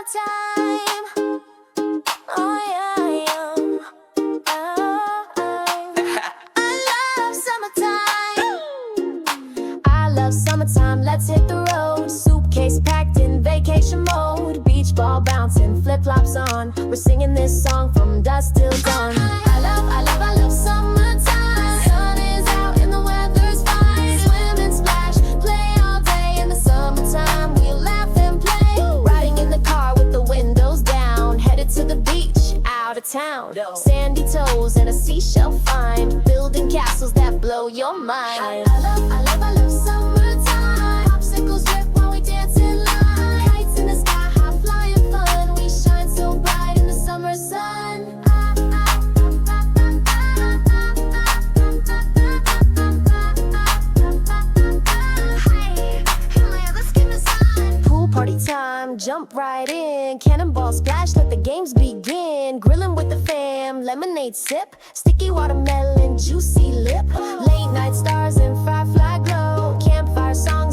summertime. Oh yeah, yeah. I love summertime. I love summertime. Let's hit the road. Suitcase packed in vacation mode. Beach ball bouncing, flip flops on. We're singing this song from dusk till dawn. I love summertime. Sun is out and the weather's fine. Swim and splash, play all day in the summertime. We laugh and play. Riding in the car with the windows down. Headed to the beach, out of town. Sandy toes and a seashell fine. Building castles that blow your mind. I love summertime. Popsicles drip while we dance in line. Kites in the sky, high flying fun. We shine so bright in the summer sun. Party time, jump right in. Cannonball splash, let the games begin. Grilling with the fam, lemonade sip. Sticky watermelon, juicy lip. Late night stars and firefly glow. Campfire song